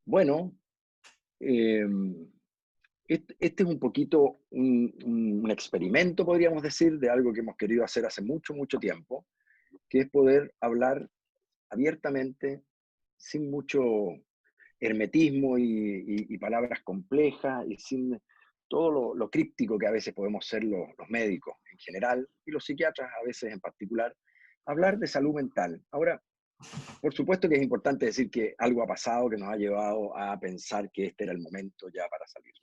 Bueno, eh, este es un poquito un experimento, podríamos decir, de algo que hemos querido hacer hace mucho, mucho tiempo, que es poder hablar abiertamente, sin mucho hermetismo y palabras complejas y sin todo lo críptico que a veces podemos ser los médicos en general y los psiquiatras a veces en particular, hablar de salud mental. Ahora, por supuesto que es importante decir que algo ha pasado que nos ha llevado a pensar que este era el momento ya para salir.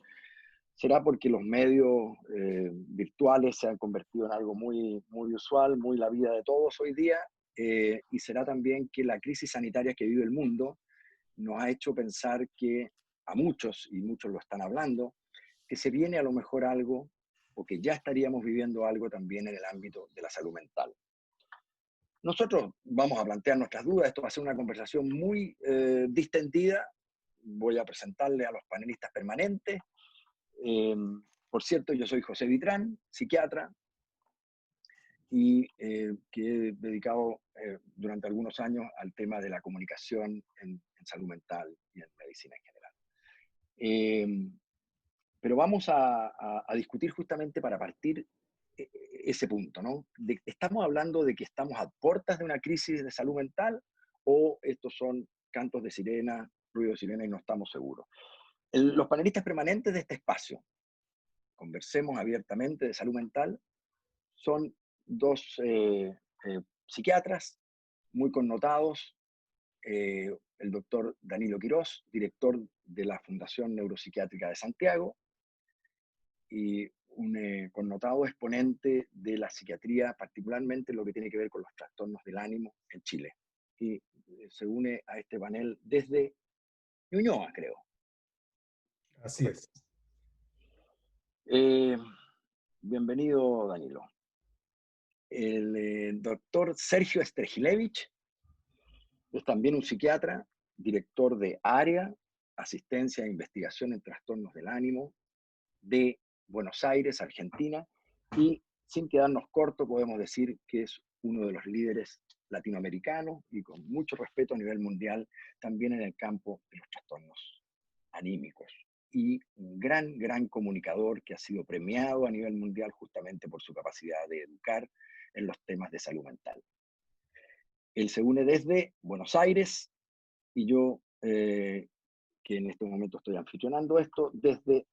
¿Será porque los medios virtuales se han convertido en algo muy, muy usual, muy la vida de todos hoy día? Y será también que la crisis sanitaria que vive el mundo nos ha hecho pensar que a muchos, y muchos lo están hablando, que se viene a lo mejor algo, o que ya estaríamos viviendo algo también en el ámbito de la salud mental. Nosotros vamos a plantear nuestras dudas, esto va a ser una conversación muy distendida, voy a presentarle a los panelistas permanentes. Eh, por cierto, yo soy José Vitrán, psiquiatra, y que he dedicado durante algunos años al tema de la comunicación en salud mental y en medicina en general. Eh, pero vamos a discutir justamente para partir ese punto, ¿no? ¿Estamos hablando de que estamos a puertas de una crisis de salud mental o estos son cantos de sirena, ruido de sirena y no estamos seguros? Los panelistas permanentes de este espacio, conversemos abiertamente de salud mental, son dos psiquiatras muy connotados, el doctor Danilo Quirós, director de la Fundación Neuropsiquiátrica de Santiago, y un connotado exponente de la psiquiatría, particularmente lo que tiene que ver con los trastornos del ánimo en Chile. Y se une a este panel desde Ñuñoa, creo. Así es. Correcto. Eh, Bienvenido, Danilo. El doctor Sergio Stergilevich es también un psiquiatra, director de área, asistencia e investigación en trastornos del ánimo de Buenos Aires, Argentina, y sin quedarnos corto podemos decir que es uno de los líderes latinoamericanos y con mucho respeto a nivel mundial también en el campo de los trastornos anímicos y un gran, gran comunicador que ha sido premiado a nivel mundial justamente por su capacidad de educar en los temas de salud mental. Él se une desde Buenos Aires y yo, que en este momento estoy anfitrionando esto, desde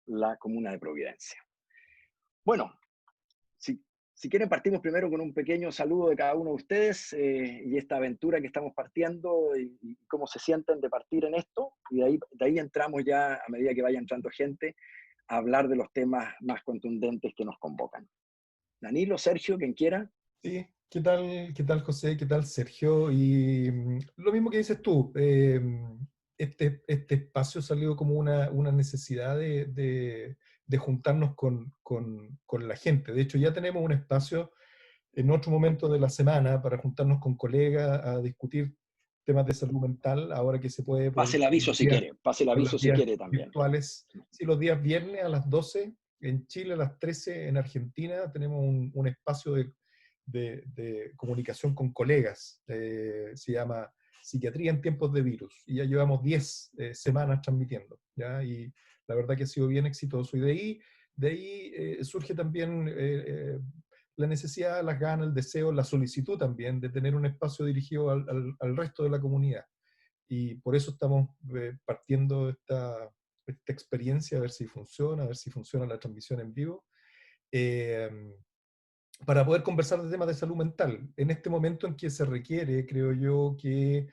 la comuna de Providencia. Bueno, si quieren partimos primero con un pequeño saludo de cada uno de ustedes y esta aventura que estamos partiendo y cómo se sienten de partir en esto, y de ahí entramos ya, a medida que vaya entrando gente, a hablar de los temas más contundentes que nos convocan. Danilo, Sergio, quien quiera. Sí, qué tal José? ¿Qué tal Sergio? Y lo mismo que dices tú, este espacio salió como una necesidad de juntarnos con la gente. De hecho, ya tenemos un espacio en otro momento de la semana para juntarnos con colegas a discutir temas de salud mental, ahora que se puede Pase el aviso si quiere, pase el por las aviso si vías quiere también. virtuales. Sí, los días viernes a las 12 en Chile, a las 13 en Argentina, tenemos un espacio de comunicación con colegas. Se llama Psiquiatría en tiempos de virus. Y ya llevamos 10 semanas transmitiendo, ¿ya? Y la verdad que ha sido bien exitoso. Y de ahí surge también la necesidad, las ganas, el deseo, la solicitud también de tener un espacio dirigido al resto de la comunidad. Y por eso estamos partiendo esta experiencia, a ver si funciona la transmisión en vivo, eh, para poder conversar de temas de salud mental. En este momento en que se requiere, creo yo, que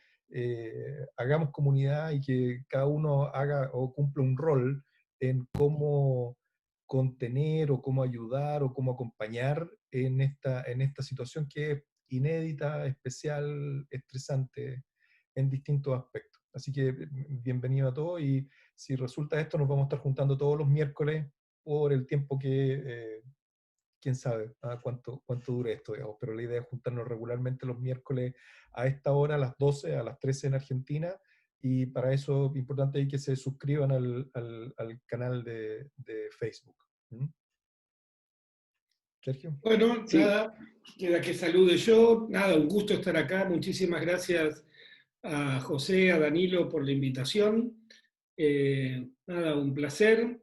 hagamos comunidad y que cada uno haga o cumpla un rol en cómo contener o cómo ayudar o cómo acompañar en esta situación que es inédita, especial, estresante en distintos aspectos. Así que bienvenido a todos y si resulta esto nos vamos a estar juntando todos los miércoles por el tiempo que quién sabe cuánto dure esto, digamos, pero la idea es juntarnos regularmente los miércoles a esta hora, a las 12, a las 13 en Argentina, y para eso es importante que se suscriban al canal de Facebook. ¿Mm? Sergio. Bueno, Sí, nada, queda que salude yo. Nada, un gusto estar acá. Muchísimas gracias a José, a Danilo por la invitación. Nada, un placer.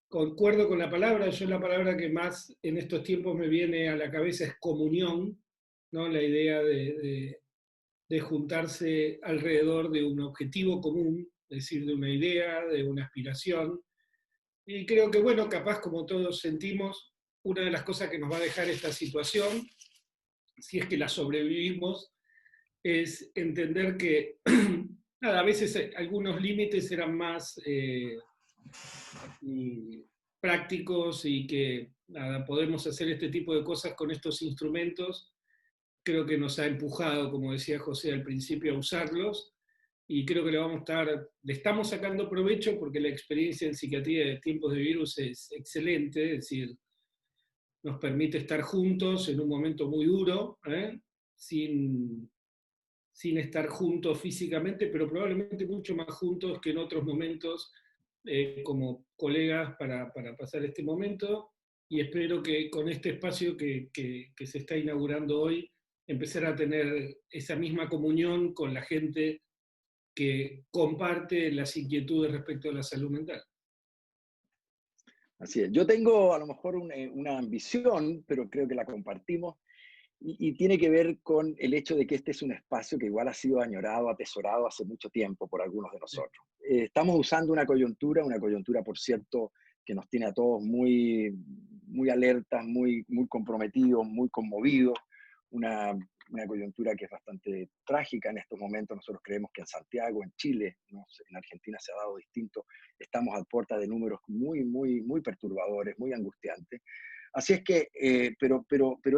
Concuerdo con la palabra. Yo la palabra que más en estos tiempos me viene a la cabeza es comunión, ¿no? La idea de juntarse alrededor de un objetivo común, es decir, de una idea, de una aspiración. Y creo que, bueno, capaz como todos sentimos, una de las cosas que nos va a dejar esta situación, si es que la sobrevivimos, es entender que nada, a veces algunos límites eran más prácticos y que nada, podemos hacer este tipo de cosas con estos instrumentos. Creo que nos ha empujado, como decía José al principio, a usarlos y creo que le estamos sacando provecho porque la experiencia en psiquiatría de tiempos de virus es excelente, es decir, nos permite estar juntos en un momento muy duro, sin, sin estar juntos físicamente, pero probablemente mucho más juntos que en otros momentos como colegas para pasar este momento. Y espero que con este espacio que se está inaugurando hoy, empezar a tener esa misma comunión con la gente que comparte las inquietudes respecto a la salud mental. Así es. Yo tengo a lo mejor una ambición, pero creo que la compartimos, y tiene que ver con el hecho de que este es un espacio que igual ha sido añorado, atesorado hace mucho tiempo por algunos de nosotros. Estamos usando una coyuntura, por cierto, que nos tiene a todos muy, muy alertas, muy, muy comprometidos, muy conmovidos, una coyuntura que es bastante trágica en estos momentos. Nosotros creemos que en Santiago, en Chile, no sé, en Argentina se ha dado distinto, estamos a puerta de números muy, muy, muy perturbadores, muy angustiantes. Así es que, pero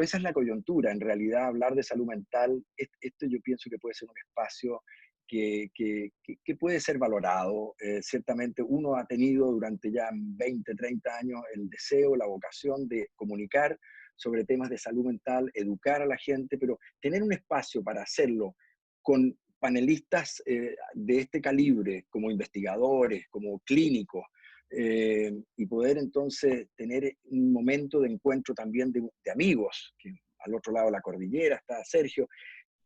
esa es la coyuntura. En realidad, hablar de salud mental, esto yo pienso que puede ser un espacio que puede ser valorado. Ciertamente uno ha tenido durante ya 20, 30 años el deseo, la vocación de comunicar sobre temas de salud mental, educar a la gente, pero tener un espacio para hacerlo con panelistas de este calibre, como investigadores, como clínicos, y poder entonces tener un momento de encuentro también de amigos, que al otro lado de la cordillera está Sergio,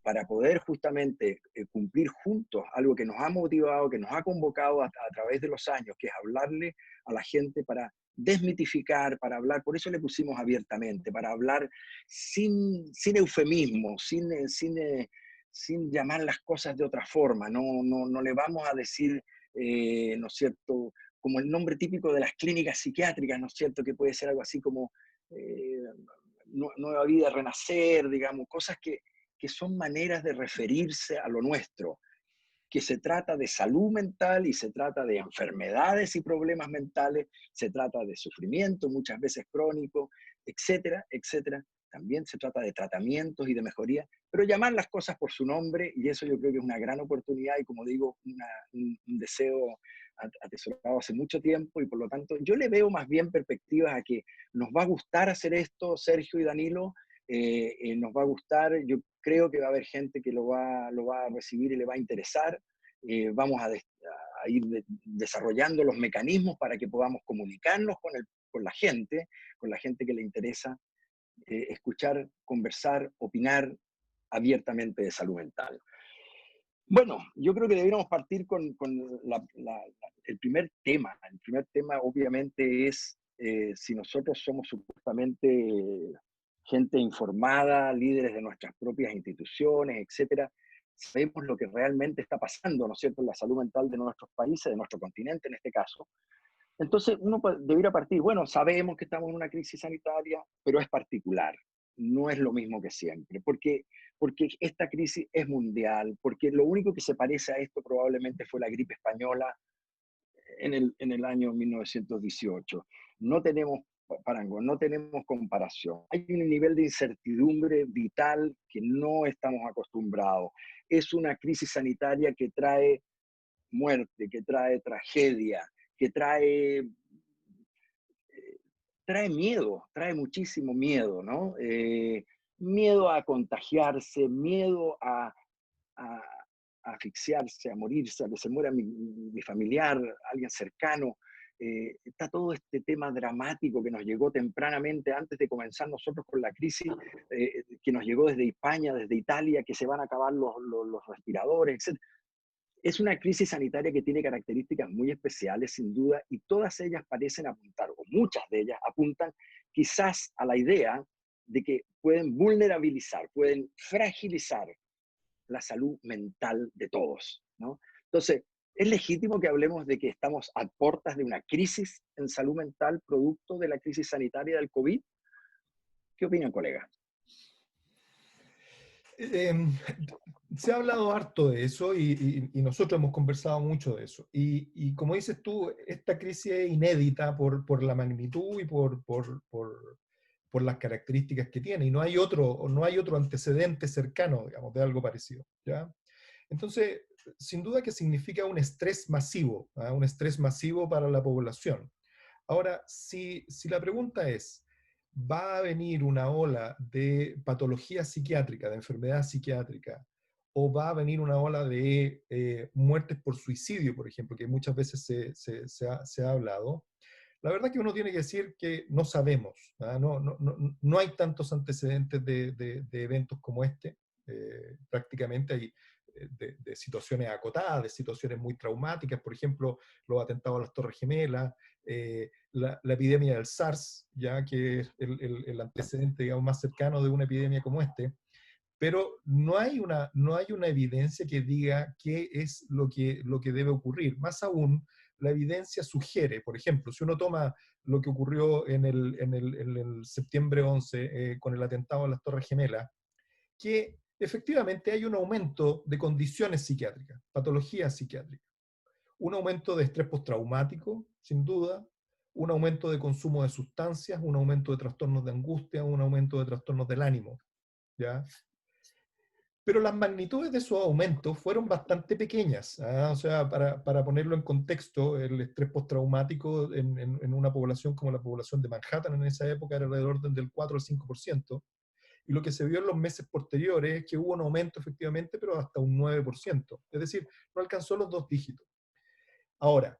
para poder justamente cumplir juntos algo que nos ha motivado, que nos ha convocado a través de los años, que es hablarle a la gente para desmitificar, para hablar, por eso le pusimos abiertamente, para hablar sin eufemismo, sin llamar las cosas de otra forma, no le vamos a decir, ¿no es cierto?, como el nombre típico de las clínicas psiquiátricas, ¿no es cierto?, que puede ser algo así como nueva vida, renacer, digamos, cosas que son maneras de referirse a lo nuestro, que se trata de salud mental y se trata de enfermedades y problemas mentales, se trata de sufrimiento, muchas veces crónico, etcétera, etcétera. También se trata de tratamientos y de mejoría, pero llamar las cosas por su nombre, y eso yo creo que es una gran oportunidad y, como digo, un deseo atesorado hace mucho tiempo, y por lo tanto yo le veo más bien perspectivas a que nos va a gustar hacer esto, Sergio y Danilo, nos va a gustar, yo creo que va a haber gente que lo va a recibir y le va a interesar. Vamos a ir desarrollando los mecanismos para que podamos comunicarnos con la gente que le interesa escuchar, conversar, opinar abiertamente de salud mental. Bueno, yo creo que deberíamos partir con el primer tema. El primer tema obviamente es si nosotros somos supuestamente gente informada, líderes de nuestras propias instituciones, etcétera, sabemos lo que realmente está pasando, ¿no es cierto?, en la salud mental de nuestros países, de nuestro continente en este caso. Entonces, uno debería partir, bueno, sabemos que estamos en una crisis sanitaria, pero es particular, no es lo mismo que siempre, porque esta crisis es mundial, porque lo único que se parece a esto probablemente fue la gripe española en el año 1918. No tenemos parangón, no tenemos comparación. Hay un nivel de incertidumbre vital que no estamos acostumbrados. Es una crisis sanitaria que trae muerte, que trae tragedia, que trae miedo, trae muchísimo miedo, ¿no? Miedo a contagiarse, miedo a, a asfixiarse, a morirse, a que se muera mi familiar, alguien cercano. Está todo este tema dramático que nos llegó tempranamente antes de comenzar nosotros con la crisis, que nos llegó desde España, desde Italia, que se van a acabar los respiradores, etc. Es una crisis sanitaria que tiene características muy especiales, sin duda, y todas ellas parecen apuntar, o muchas de ellas apuntan quizás a la idea de que pueden vulnerabilizar, pueden fragilizar la salud mental de todos, ¿no? Entonces, ¿es legítimo que hablemos de que estamos a puertas de una crisis en salud mental producto de la crisis sanitaria del COVID? ¿Qué opinan, colega? Eh, Se ha hablado harto de eso y nosotros hemos conversado mucho de eso. Y como dices tú, esta crisis es inédita por la magnitud y por las características que tiene. Y no hay otro antecedente cercano, digamos, de algo parecido, ¿ya? Entonces, sin duda que significa un estrés masivo, ¿ah? Un estrés masivo para la población. Ahora, si la pregunta es, ¿va a venir una ola de patología psiquiátrica, de enfermedad psiquiátrica, o va a venir una ola de muertes por suicidio, por ejemplo, que muchas veces se ha hablado? La verdad que uno tiene que decir que no sabemos, ¿ah? No hay tantos antecedentes de eventos como este. Prácticamente hay de situaciones acotadas, de situaciones muy traumáticas, por ejemplo, los atentados a las Torres Gemelas, la epidemia del SARS, ya que es el antecedente, digamos, más cercano de una epidemia como este, pero no hay una evidencia que diga qué es lo que debe ocurrir. Más aún, la evidencia sugiere, por ejemplo, si uno toma lo que ocurrió en el septiembre 11 con el atentado a las Torres Gemelas, que efectivamente hay un aumento de condiciones psiquiátricas, patologías psiquiátricas, un aumento de estrés postraumático, sin duda, un aumento de consumo de sustancias, un aumento de trastornos de angustia, un aumento de trastornos del ánimo, ¿ya? Pero las magnitudes de esos aumentos fueron bastante pequeñas, ¿ah? O sea, para ponerlo en contexto, el estrés postraumático en una población como la población de Manhattan en esa época era alrededor del 4 al 5%, y lo que se vio en los meses posteriores es que hubo un aumento efectivamente, pero hasta un 9%. Es decir, no alcanzó los dos dígitos. Ahora,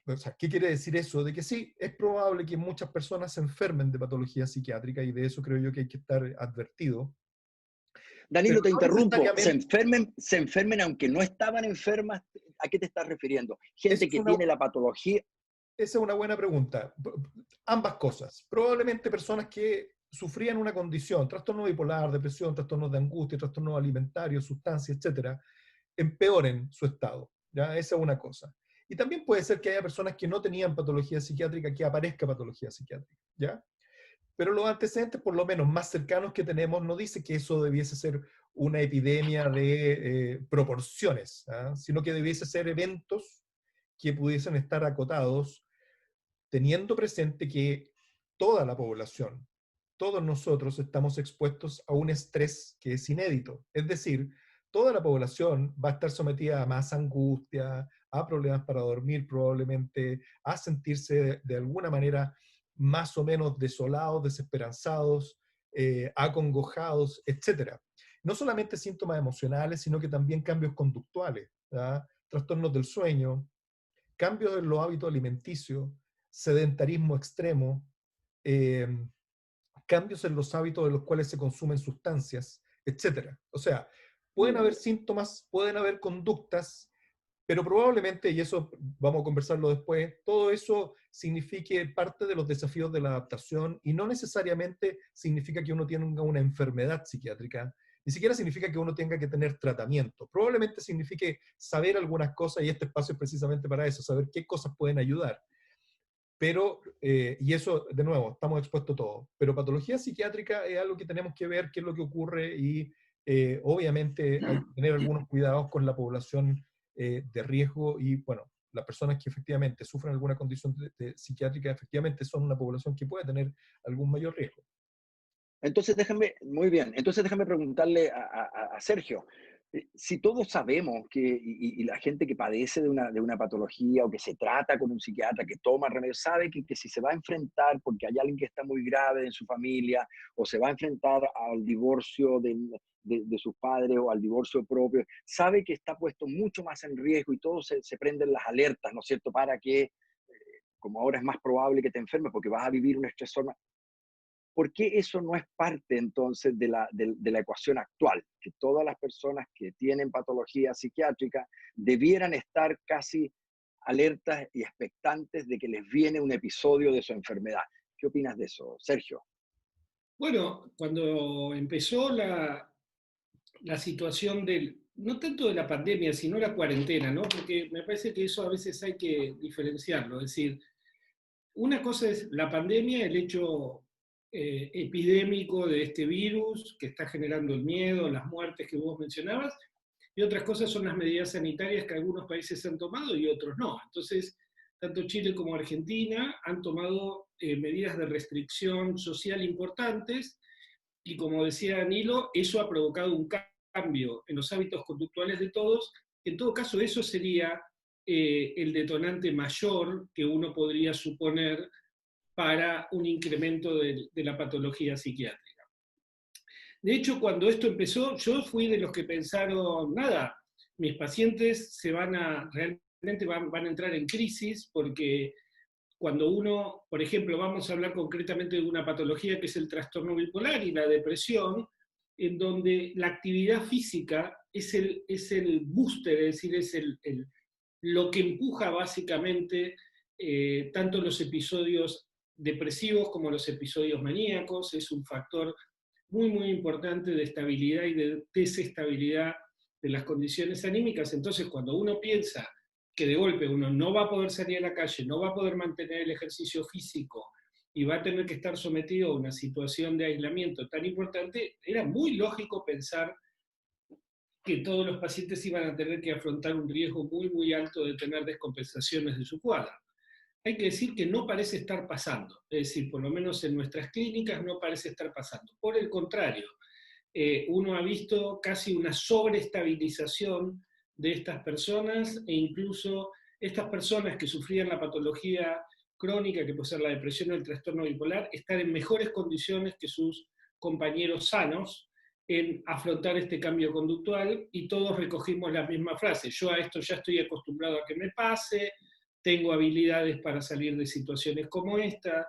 o sea, ¿qué quiere decir eso? De que sí, es probable que muchas personas se enfermen de patología psiquiátrica y de eso creo yo que hay que estar advertido, pero Danilo, te no interrumpo. necesariamente, Se enfermen aunque no estaban enfermas. ¿A qué te estás refiriendo? eso Gente es que una, tiene la patología. esa es una buena pregunta. Ambas cosas. Probablemente personas que sufrían una condición, trastorno bipolar, depresión, trastornos de angustia, trastornos alimentarios, sustancias, etcétera, empeoren su estado. ¿Ya? Esa es una cosa. Y también puede ser que haya personas que no tenían patología psiquiátrica, que aparezca patología psiquiátrica. ¿Ya? Pero los antecedentes, por lo menos más cercanos que tenemos, no dice que eso debiese ser una epidemia de proporciones, ¿ah? Sino que debiese ser eventos que pudiesen estar acotados, teniendo presente que toda la población, todos nosotros estamos expuestos a un estrés que es inédito. Es decir, toda la población va a estar sometida a más angustia, a problemas para dormir probablemente, a sentirse de alguna manera más o menos desolados, desesperanzados, acongojados, etc. No solamente síntomas emocionales, sino que también cambios conductuales, ¿verdad? Trastornos del sueño, cambios en los hábitos alimenticios, sedentarismo extremo, eh, cambios en los hábitos de los cuales se consumen sustancias, etcétera. O sea, pueden haber síntomas, pueden haber conductas, pero probablemente, y eso vamos a conversarlo después, todo eso signifique parte de los desafíos de la adaptación y no necesariamente significa que uno tenga una enfermedad psiquiátrica, ni siquiera significa que uno tenga que tener tratamiento. Probablemente signifique saber algunas cosas y este espacio es precisamente para eso, saber qué cosas pueden ayudar. Pero, y eso, de nuevo, estamos expuestos a todo. Pero patología psiquiátrica es algo que tenemos que ver qué es lo que ocurre y obviamente hay que tener algunos cuidados con la población de riesgo y, bueno, las personas que efectivamente sufren alguna condición psiquiátrica efectivamente son una población que puede tener algún mayor riesgo. Entonces déjame, muy bien, entonces déjame preguntarle a Sergio, si todos sabemos que, y la gente que padece de una patología o que se trata con un psiquiatra, que toma remedio, sabe que si se va a enfrentar porque hay alguien que está muy grave en su familia o se va a enfrentar al divorcio de sus padres o al divorcio propio, sabe que está puesto mucho más en riesgo y todos se prenden las alertas, ¿no es cierto?, para que, como ahora es más probable que te enfermes porque vas a vivir un estresor más. ¿por qué eso no es parte entonces de la ecuación actual? Que todas las personas que tienen patología psiquiátrica debieran estar casi alertas y expectantes de que les viene un episodio de su enfermedad. ¿Qué opinas de eso, Sergio? Bueno, cuando empezó la situación no tanto de la pandemia, sino la cuarentena, ¿no? Porque me parece que eso a veces hay que diferenciarlo. Es decir, una cosa es la pandemia, el hecho epidémico de este virus que está generando el miedo, las muertes que vos mencionabas, y otras cosas son las medidas sanitarias que algunos países han tomado y otros no. Entonces, tanto Chile como Argentina han tomado medidas de restricción social importantes, y como decía Danilo, eso ha provocado un cambio en los hábitos conductuales de todos. En todo caso, eso sería el detonante mayor que uno podría suponer para un incremento de la patología psiquiátrica. De hecho, cuando esto empezó, yo fui de los que pensaron, nada, mis pacientes realmente van a entrar en crisis, porque cuando uno, por ejemplo, vamos a hablar concretamente de una patología que es el trastorno bipolar y la depresión, en donde la actividad física es el booster, es decir, lo que empuja básicamente tanto los episodios depresivos como los episodios maníacos, es un factor muy, muy importante de estabilidad y de desestabilidad de las condiciones anímicas. Entonces, cuando uno piensa que de golpe uno no va a poder salir a la calle, no va a poder mantener el ejercicio físico y va a tener que estar sometido a una situación de aislamiento tan importante, era muy lógico pensar que todos los pacientes iban a tener que afrontar un riesgo muy, muy alto de tener descompensaciones de su cuadro. Hay que decir que no parece estar pasando, es decir, por lo menos en nuestras clínicas no parece estar pasando. Por el contrario, uno ha visto casi una sobreestabilización de estas personas, e incluso estas personas que sufrían la patología crónica, que puede ser la depresión o el trastorno bipolar, están en mejores condiciones que sus compañeros sanos en afrontar este cambio conductual, y todos recogimos la misma frase: yo a esto ya estoy acostumbrado a que me pase, tengo habilidades para salir de situaciones como esta.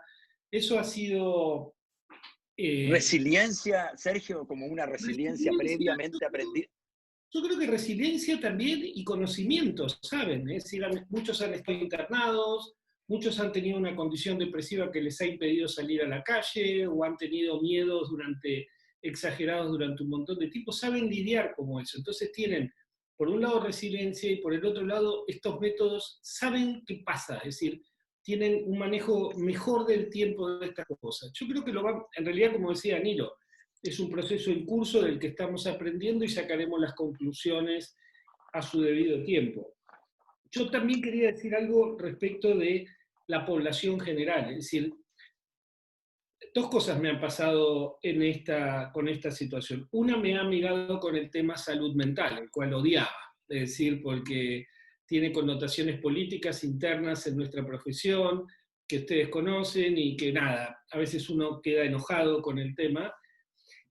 Eso ha sido... Resiliencia, Sergio, como una resiliencia resiliencia, previamente aprendida. yo creo que resiliencia también y conocimientos, ¿saben? Es decir, muchos han estado internados, muchos han tenido una condición depresiva que les ha impedido salir a la calle, o han tenido miedos exagerados durante un montón de tiempo, saben lidiar como eso. Entonces tienen, por un lado, resiliencia, y por el otro lado, estos métodos saben qué pasa, es decir, tienen un manejo mejor del tiempo de estas cosas. Yo creo que en realidad, como decía Danilo, es un proceso en curso del que estamos aprendiendo y sacaremos las conclusiones a su debido tiempo. Yo también quería decir algo respecto de la población general, es decir, dos cosas me han pasado con esta situación. Una me ha mirado con el tema salud mental, el cual odiaba, es decir, porque tiene connotaciones políticas internas en nuestra profesión, que ustedes conocen, y que nada, a veces uno queda enojado con el tema.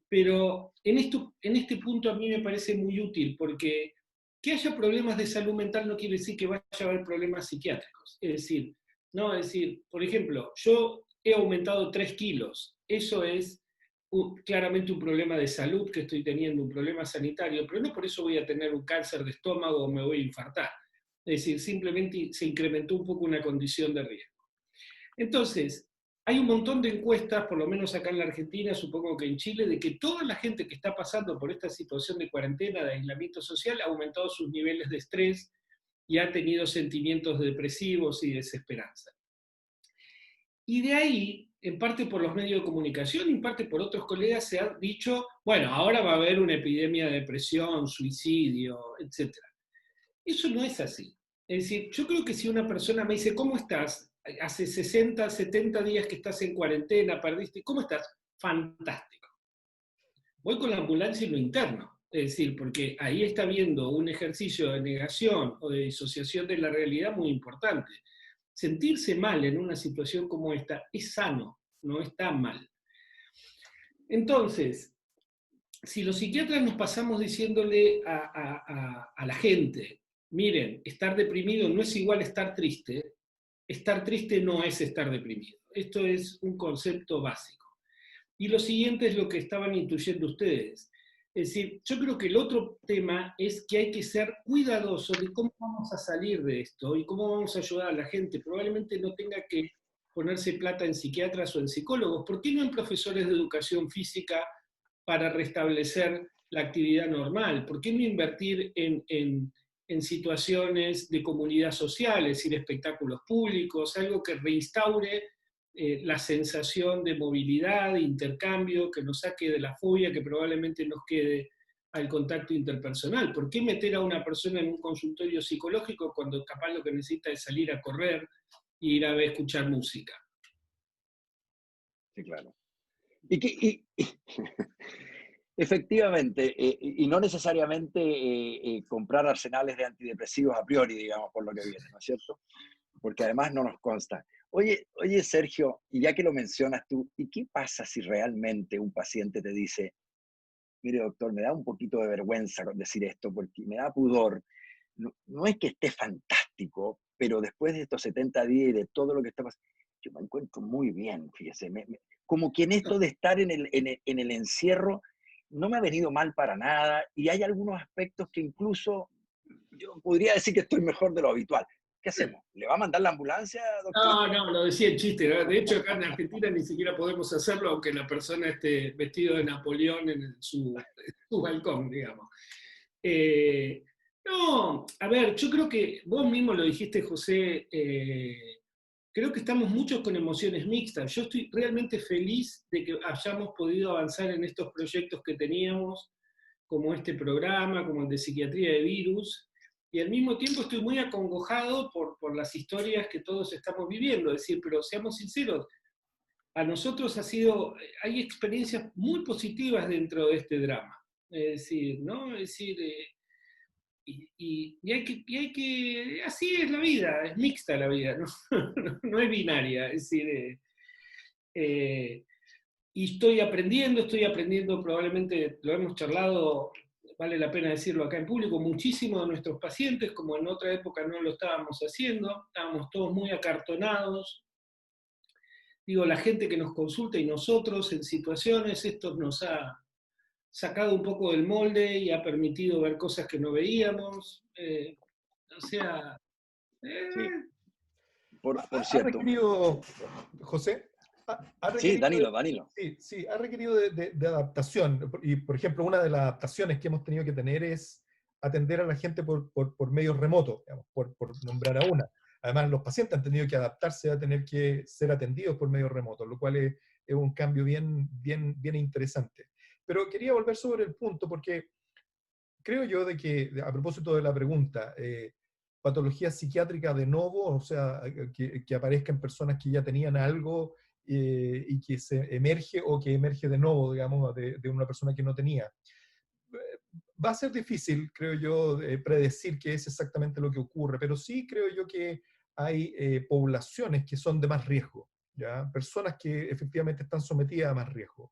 Pero en este punto a mí me parece muy útil, porque que haya problemas de salud mental no quiere decir que vaya a haber problemas psiquiátricos. Es decir, no, es decir, por ejemplo, yo he aumentado 3 kilos. Eso es claramente un problema de salud que estoy teniendo, un problema sanitario, pero no por eso voy a tener un cáncer de estómago o me voy a infartar. Es decir, simplemente se incrementó un poco una condición de riesgo. Entonces, hay un montón de encuestas, por lo menos acá en la Argentina, supongo que en Chile, de que toda la gente que está pasando por esta situación de cuarentena, de aislamiento social, ha aumentado sus niveles de estrés y ha tenido sentimientos depresivos y desesperanza. Y de ahí, en parte por los medios de comunicación, en parte por otros colegas, se ha dicho, bueno, ahora va a haber una epidemia de depresión, suicidio, etc. Eso no es así. Es decir, yo creo que si una persona me dice, ¿cómo estás? Hace 60, 70 días que estás en cuarentena, perdiste, ¿cómo estás? Fantástico. Voy con la ambulancia y lo interno. Es decir, porque ahí está habiendo un ejercicio de negación o de disociación de la realidad muy importante. Sentirse mal en una situación como esta es sano, no está mal. Entonces, si los psiquiatras nos pasamos diciéndole a la gente, miren, estar deprimido no es igual a estar triste no es estar deprimido. Esto es un concepto básico. Y lo siguiente es lo que estaban intuyendo ustedes. Es decir, yo creo que el otro tema es que hay que ser cuidadosos de cómo vamos a salir de esto y cómo vamos a ayudar a la gente. Probablemente no tenga que ponerse plata en psiquiatras o en psicólogos. ¿Por qué no en profesores de educación física para restablecer la actividad normal? ¿Por qué no invertir en situaciones de comunidad social, es decir, espectáculos públicos, algo que reinstaure la sensación de movilidad, de intercambio, que nos saque de la fobia que probablemente nos quede al contacto interpersonal? ¿Por qué meter a una persona en un consultorio psicológico cuando capaz lo que necesita es salir a correr e ir a ver, escuchar música? Sí, claro. Efectivamente, y no necesariamente comprar arsenales de antidepresivos a priori, digamos, por lo que viene, ¿no es cierto? Porque además no nos consta. Oye, Sergio, y ya que lo mencionas tú, ¿y qué pasa si realmente un paciente te dice, mire doctor, me da un poquito de vergüenza decir esto porque me da pudor? No, no es que esté fantástico, pero después de estos 70 días y de todo lo que está pasando, yo me encuentro muy bien, fíjese. Como que en esto de estar en el encierro no me ha venido mal para nada y hay algunos aspectos que incluso yo podría decir que estoy mejor de lo habitual. ¿Qué hacemos? ¿Le va a mandar la ambulancia, doctor? No, no, lo decía en chiste, ¿verdad? De hecho, acá en Argentina ni siquiera podemos hacerlo, aunque la persona esté vestido de Napoleón en su balcón, digamos. Eh, no, a ver, yo creo que vos mismo lo dijiste, José, creo que estamos muchos con emociones mixtas. Yo estoy realmente feliz de que hayamos podido avanzar en estos proyectos que teníamos, como este programa, como el de psiquiatría de virus, y al mismo tiempo estoy muy acongojado por las historias que todos estamos viviendo. Es decir, pero seamos sinceros, a nosotros hay experiencias muy positivas dentro de este drama. Es decir, ¿no? Es decir, así es la vida, es mixta la vida, ¿no? No es binaria. Es decir, y estoy aprendiendo, probablemente lo hemos charlado, vale la pena decirlo acá en público, muchísimo de nuestros pacientes, como en otra época no lo estábamos haciendo, estábamos todos muy acartonados. Digo, la gente que nos consulta y nosotros en situaciones, esto nos ha sacado un poco del molde y ha permitido ver cosas que no veíamos. O sea, Sí, eh, por Ha cierto. requerido, José, ha Sí, requerido, Danilo. sí, sí, ha requerido de adaptación. Y, por ejemplo, una de las adaptaciones que hemos tenido que tener es atender a la gente por medios remotos, digamos, por nombrar a una. Además, los pacientes han tenido que adaptarse a tener que ser atendidos por medios remotos, lo cual es un cambio bien interesante. Pero quería volver sobre el punto porque creo yo de que, a propósito de la pregunta, patología psiquiátrica de novo, o sea, que aparezca en personas que ya tenían algo y que se emerge o que emerge de nuevo, digamos, de una persona que no tenía. Va a ser difícil, creo yo, predecir qué es exactamente lo que ocurre, pero sí creo yo que hay poblaciones que son de más riesgo, ¿ya? Personas que efectivamente están sometidas a más riesgo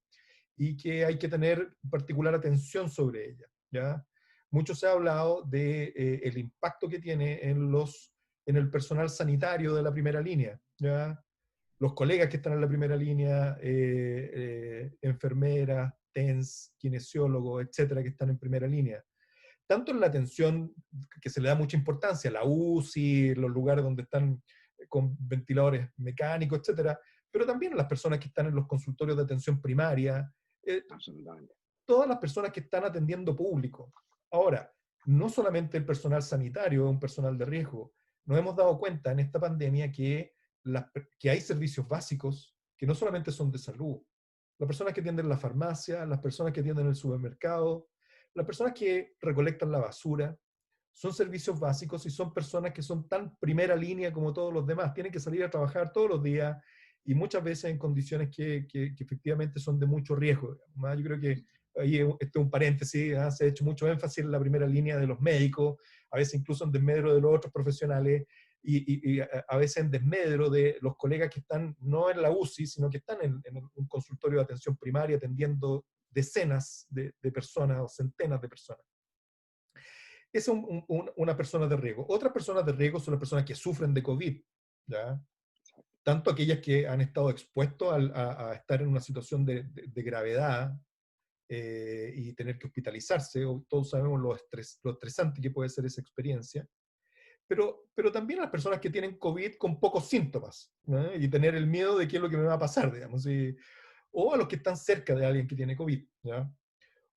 y que hay que tener particular atención sobre ellas, ¿ya? Mucho se ha hablado de el impacto que tiene en el personal sanitario de la primera línea, ¿ya? Los colegas que están en la primera línea, enfermeras, TENS, kinesiólogos, etcétera, que están en primera línea. Tanto en la atención, que se le da mucha importancia, la UCI, los lugares donde están con ventiladores mecánicos, etcétera, pero también las personas que están en los consultorios de atención primaria, Absolutamente. todas las personas que están atendiendo público. Ahora, no solamente el personal sanitario es un personal de riesgo. Nos hemos dado cuenta en esta pandemia que hay servicios básicos que no solamente son de salud. Las personas que atienden la farmacia, las personas que atienden el supermercado, las personas que recolectan la basura, son servicios básicos y son personas que son tan primera línea como todos los demás. Tienen que salir a trabajar todos los días y muchas veces en condiciones que efectivamente son de mucho riesgo. Yo creo que ahí este es un paréntesis, se ha hecho mucho énfasis en la primera línea de los médicos, a veces incluso en desmedro de los otros profesionales y a veces en desmedro de los colegas que están no en la UCI, sino que están en un consultorio de atención primaria atendiendo decenas de personas o centenas de personas. Esa es una persona de riesgo. Otras personas de riesgo son las personas que sufren de COVID, ¿ya? tanto aquellas que han estado expuestos a estar en una situación de gravedad y tener que hospitalizarse, o todos sabemos lo estresante que puede ser esa experiencia, pero también a las personas que tienen COVID con pocos síntomas, ¿no? Y tener el miedo de qué es lo que me va a pasar, digamos, o a los que están cerca de alguien que tiene COVID, ¿ya?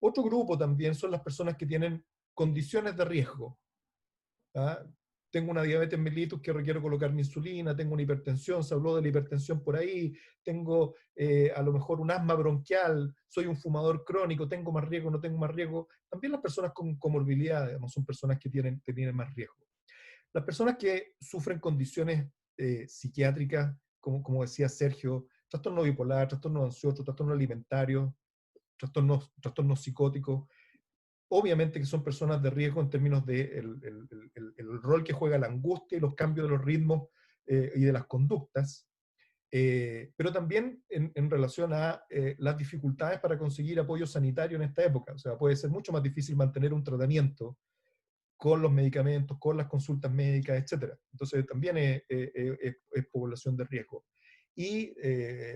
Otro grupo también son las personas que tienen condiciones de riesgo. ¿Ah? Tengo una diabetes mellitus que requiero colocar mi insulina, tengo una hipertensión, se habló de la hipertensión por ahí, tengo a lo mejor un asma bronquial, soy un fumador crónico, tengo más riesgo, no tengo más riesgo. También las personas con comorbilidad, digamos, son personas que tienen más riesgo. Las personas que sufren condiciones psiquiátricas, como decía Sergio, trastorno bipolar, trastorno ansioso, trastorno alimentario, trastornos psicóticos, obviamente que son personas de riesgo en términos de el rol que juega la angustia y los cambios de los ritmos y de las conductas, pero también en relación a las dificultades para conseguir apoyo sanitario en esta época. O sea, puede ser mucho más difícil mantener un tratamiento con los medicamentos, con las consultas médicas, etc. Entonces también es población de riesgo. Y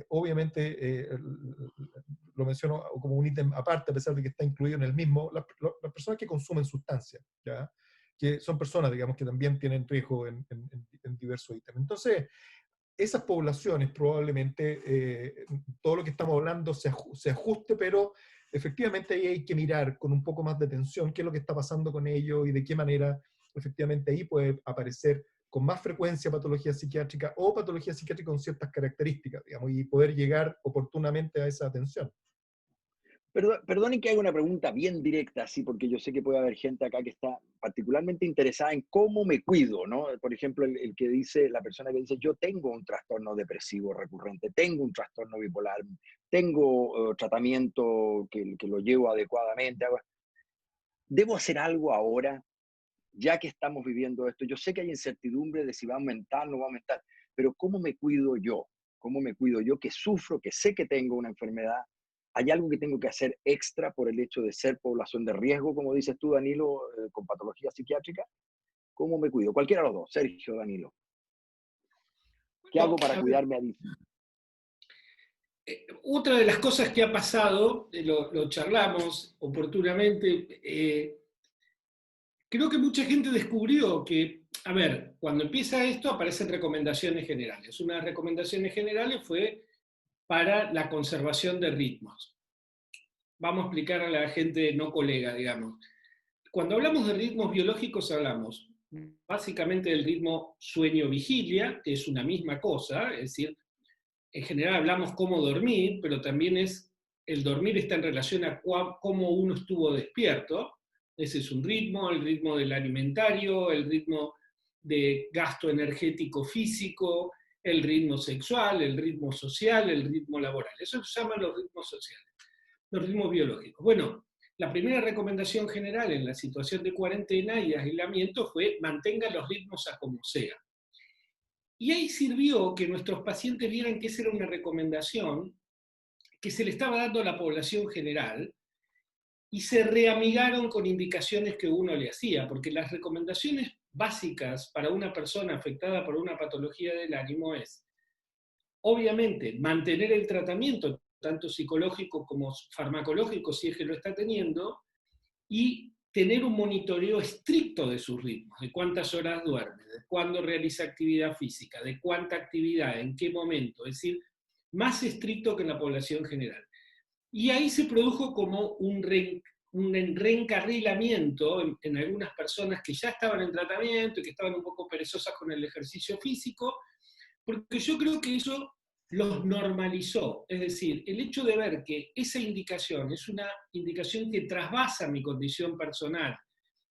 obviamente, lo menciono como un ítem aparte, a pesar de que está incluido en el mismo, las personas que consumen sustancias, ¿ya? Que son personas, digamos, que también tienen riesgo en diversos ítems. Entonces, esas poblaciones probablemente, todo lo que estamos hablando se ajuste, pero efectivamente ahí hay que mirar con un poco más de atención qué es lo que está pasando con ellos y de qué manera efectivamente ahí puede aparecer con más frecuencia patología psiquiátrica o patología psiquiátrica con ciertas características, digamos, y poder llegar oportunamente a esa atención. Perdonen que haga una pregunta bien directa, así, porque yo sé que puede haber gente acá que está particularmente interesada en cómo me cuido, ¿no? Por ejemplo, el que dice, la persona que dice, yo tengo un trastorno depresivo recurrente, tengo un trastorno bipolar, tengo tratamiento que lo llevo adecuadamente. ¿Debo hacer algo ahora, ya que estamos viviendo esto? Yo sé que hay incertidumbre de si va a aumentar o no va a aumentar, pero ¿cómo me cuido yo? ¿Cómo me cuido yo que sufro, que sé que tengo una enfermedad? ¿Hay algo que tengo que hacer extra por el hecho de ser población de riesgo, como dices tú, Danilo, con patología psiquiátrica? ¿Cómo me cuido? Cualquiera de los dos, Sergio, Danilo. ¿Qué hago para cuidarme a mí? Otra de las cosas que ha pasado, lo charlamos oportunamente, creo que mucha gente descubrió que, a ver, cuando empieza esto aparecen recomendaciones generales. Una de las recomendaciones generales fue para la conservación de ritmos. Vamos a explicar a la gente no colega, digamos. Cuando hablamos de ritmos biológicos hablamos básicamente del ritmo sueño-vigilia, que es una misma cosa, es decir, en general hablamos cómo dormir, pero también el dormir está en relación a cómo uno estuvo despierto. Ese es un ritmo, el ritmo del alimentario, el ritmo de gasto energético físico, el ritmo sexual, el ritmo social, el ritmo laboral. Eso se llaman los ritmos sociales, los ritmos biológicos. Bueno, la primera recomendación general en la situación de cuarentena y aislamiento fue mantenga los ritmos a como sea. Y ahí sirvió que nuestros pacientes vieran que esa era una recomendación que se le estaba dando a la población general y se reamigaron con indicaciones que uno le hacía, porque las recomendaciones básicas para una persona afectada por una patología del ánimo es, obviamente, mantener el tratamiento, tanto psicológico como farmacológico, si es que lo está teniendo, y tener un monitoreo estricto de sus ritmos, de cuántas horas duerme, de cuándo realiza actividad física, de cuánta actividad, en qué momento, es decir, más estricto que en la población general. Y ahí se produjo como un reencarrilamiento en algunas personas que ya estaban en tratamiento y que estaban un poco perezosas con el ejercicio físico, porque yo creo que eso los normalizó. Es decir, el hecho de ver que esa indicación es una indicación que trasvasa mi condición personal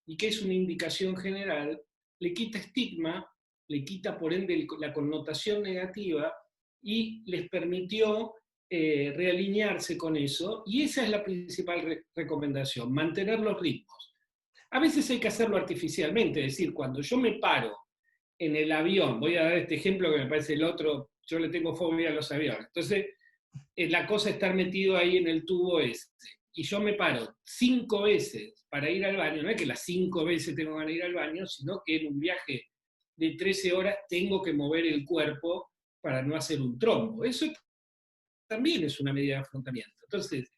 y que es una indicación general, le quita estigma, le quita por ende la connotación negativa y les permitió realinearse con eso. Y esa es la principal recomendación, mantener los ritmos. A veces hay que hacerlo artificialmente, es decir, cuando yo me paro en el avión, voy a dar este ejemplo que me parece el otro, yo le tengo fobia a los aviones, entonces la cosa es estar metido ahí en el tubo ese, y yo me paro 5 veces para ir al baño, no es que las 5 veces tengo que ir al baño, sino que en un viaje de 13 horas tengo que mover el cuerpo para no hacer un trombo. Eso también es una medida de afrontamiento. Entonces,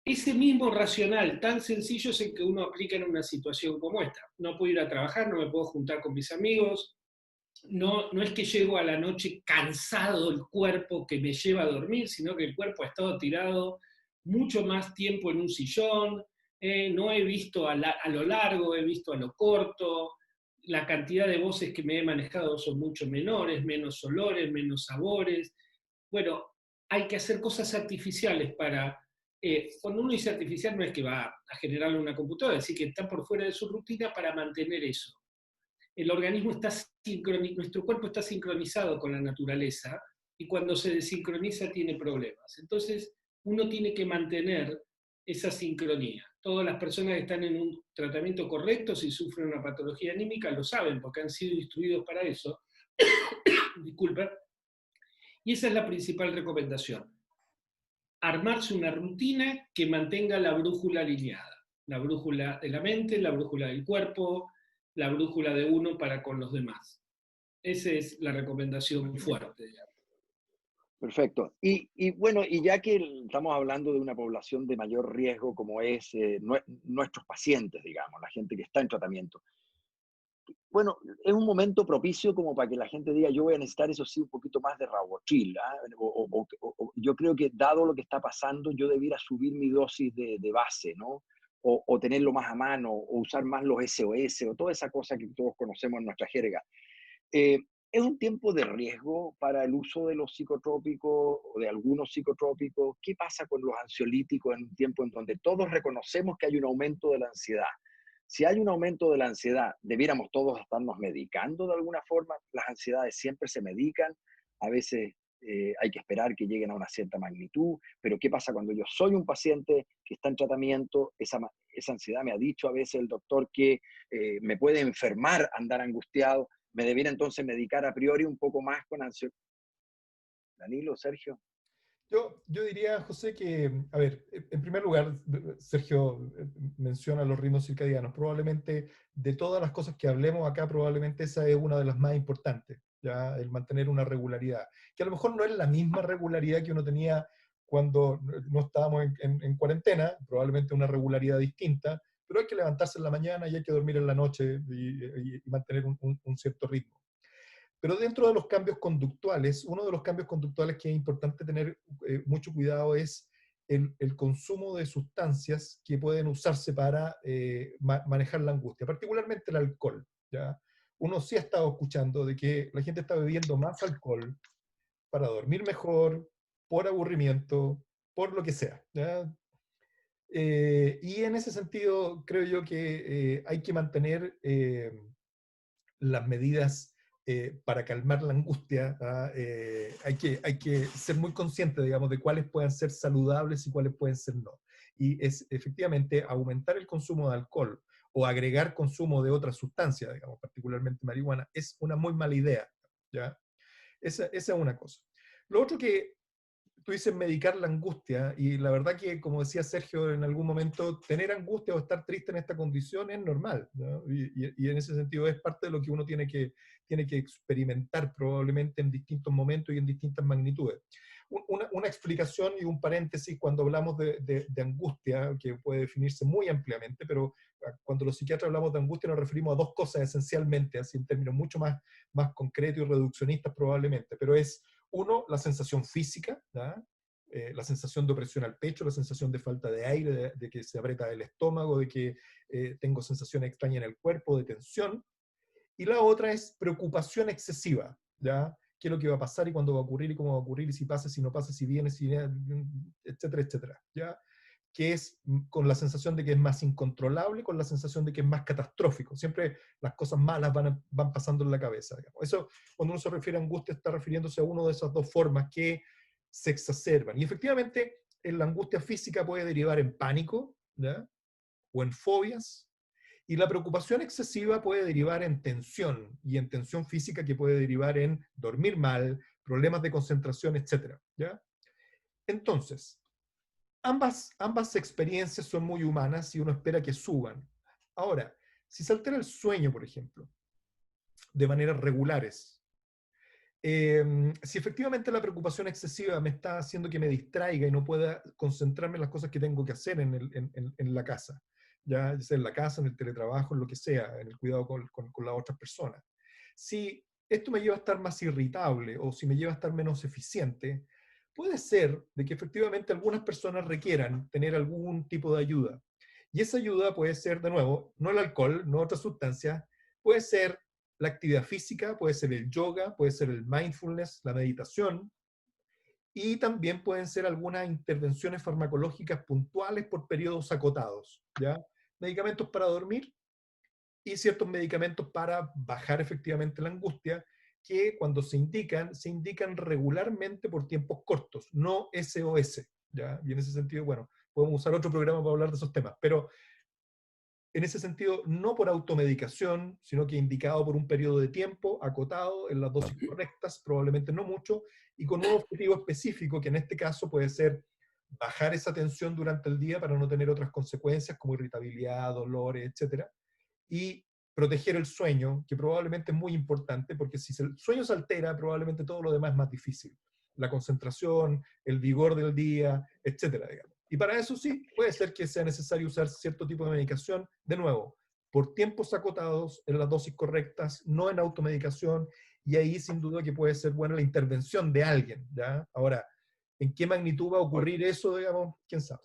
ese mismo racional tan sencillo es el que uno aplica en una situación como esta. No puedo ir a trabajar, no me puedo juntar con mis amigos, no es que llego a la noche cansado el cuerpo que me lleva a dormir, sino que el cuerpo ha estado tirado mucho más tiempo en un sillón, no he visto a lo largo, he visto a lo corto, la cantidad de voces que me he manejado son mucho menores, menos olores, menos sabores. Bueno, hay que hacer cosas artificiales para... cuando uno dice artificial no es que va a generarlo una computadora, es decir, que está por fuera de su rutina para mantener eso. El organismo está nuestro cuerpo está sincronizado con la naturaleza y cuando se desincroniza tiene problemas. Entonces, uno tiene que mantener esa sincronía. Todas las personas que están en un tratamiento correcto, si sufren una patología anímica, lo saben porque han sido instruidos para eso. Disculpa. Y esa es la principal recomendación. Armarse una rutina que mantenga la brújula alineada. La brújula de la mente, la brújula del cuerpo, la brújula de uno para con los demás. Esa es la recomendación fuerte. Perfecto. Y bueno, y ya que estamos hablando de una población de mayor riesgo como es nuestros pacientes, digamos, la gente que está en tratamiento, bueno, es un momento propicio como para que la gente diga, yo voy a necesitar, eso sí, un poquito más de Rabotril, ¿ah? Yo creo que dado lo que está pasando, yo debiera subir mi dosis de base, ¿no? O tenerlo más a mano, o usar más los SOS, o toda esa cosa que todos conocemos en nuestra jerga. Eh, ¿Es un tiempo de riesgo para el uso de los psicotrópicos o de algunos psicotrópicos? ¿Qué pasa con los ansiolíticos en un tiempo en donde todos reconocemos que hay un aumento de la ansiedad? Si hay un aumento de la ansiedad, ¿debiéramos todos estarnos medicando de alguna forma? Las ansiedades siempre se medican, a veces hay que esperar que lleguen a una cierta magnitud, pero ¿qué pasa cuando yo soy un paciente que está en tratamiento? Esa ansiedad me ha dicho a veces el doctor que me puede enfermar andar angustiado. ¿Me debiera entonces medicar a priori un poco más con ansiedad? Danilo, Sergio. Yo diría, José, que, a ver, en primer lugar, Sergio menciona los ritmos circadianos. Probablemente, de todas las cosas que hablemos acá, probablemente esa es una de las más importantes, ¿ya? El mantener una regularidad, que a lo mejor no es la misma regularidad que uno tenía cuando no estábamos en cuarentena, probablemente una regularidad distinta, pero hay que levantarse en la mañana y hay que dormir en la noche y mantener un cierto ritmo. Pero dentro de los cambios conductuales, uno de los cambios conductuales que es importante tener mucho cuidado es el consumo de sustancias que pueden usarse para manejar la angustia, particularmente el alcohol, ¿ya? Uno sí ha estado escuchando de que la gente está bebiendo más alcohol para dormir mejor, por aburrimiento, por lo que sea, ¿ya? Y en ese sentido, creo yo que hay que mantener las medidas para calmar la angustia. Hay que ser muy consciente, digamos, de cuáles pueden ser saludables y cuáles pueden ser no. Y es efectivamente aumentar el consumo de alcohol o agregar consumo de otras sustancias, digamos, particularmente marihuana, es una muy mala idea, ¿ya? Esa es una cosa. Lo otro que tú dices medicar la angustia, y la verdad que, como decía Sergio en algún momento, tener angustia o estar triste en esta condición es normal, ¿no? Y en ese sentido es parte de lo que uno tiene que experimentar probablemente en distintos momentos y en distintas magnitudes. Una explicación y un paréntesis cuando hablamos de angustia, que puede definirse muy ampliamente, pero cuando los psiquiatras hablamos de angustia nos referimos a dos cosas esencialmente, así en términos mucho más concretos y reduccionistas probablemente, pero es uno, la sensación física, la sensación de opresión al pecho, la sensación de falta de aire, de que se aprieta el estómago, de que tengo sensaciones extrañas en el cuerpo, de tensión. Y la otra es preocupación excesiva, ¿ya? ¿Qué es lo que va a pasar y cuándo va a ocurrir y cómo va a ocurrir y si pasa, si no pasa, si viene, etcétera, etcétera, ¿ya? Que es con la sensación de que es más incontrolable, con la sensación de que es más catastrófico. Siempre las cosas malas van pasando en la cabeza, digamos. Eso, cuando uno se refiere a angustia, está refiriéndose a una de esas dos formas que se exacerban. Y efectivamente, la angustia física puede derivar en pánico, ¿ya? O en fobias, y la preocupación excesiva puede derivar en tensión, y en tensión física que puede derivar en dormir mal, problemas de concentración, etc. ¿Ya? Entonces, ambas experiencias son muy humanas y uno espera que suban. Ahora, si se altera el sueño, por ejemplo, de maneras regulares, Si efectivamente la preocupación excesiva me está haciendo que me distraiga y no pueda concentrarme en las cosas que tengo que hacer en la casa, ya sea en la casa, en el teletrabajo, en lo que sea, en el cuidado con las otras personas. Si esto me lleva a estar más irritable o si me lleva a estar menos eficiente, puede ser de que efectivamente algunas personas requieran tener algún tipo de ayuda. Y esa ayuda puede ser, de nuevo, no el alcohol, no otra sustancia, puede ser la actividad física, puede ser el yoga, puede ser el mindfulness, la meditación, y también pueden ser algunas intervenciones farmacológicas puntuales por periodos acotados, ¿ya? Medicamentos para dormir y ciertos medicamentos para bajar efectivamente la angustia, que cuando se indican regularmente por tiempos cortos, no SOS, ¿ya? Y en ese sentido, bueno, podemos usar otro programa para hablar de esos temas, pero en ese sentido, no por automedicación, sino que indicado por un periodo de tiempo acotado en las dosis correctas, probablemente no mucho, y con un objetivo específico, que en este caso puede ser bajar esa tensión durante el día para no tener otras consecuencias como irritabilidad, dolores, etcétera, y proteger el sueño, que probablemente es muy importante, porque si el sueño se altera, probablemente todo lo demás es más difícil. La concentración, el vigor del día, etcétera, digamos. Y para eso sí, puede ser que sea necesario usar cierto tipo de medicación, de nuevo, por tiempos acotados, en las dosis correctas, no en automedicación, y ahí sin duda que puede ser buena la intervención de alguien, ¿ya? Ahora, ¿en qué magnitud va a ocurrir eso, digamos? ¿Quién sabe?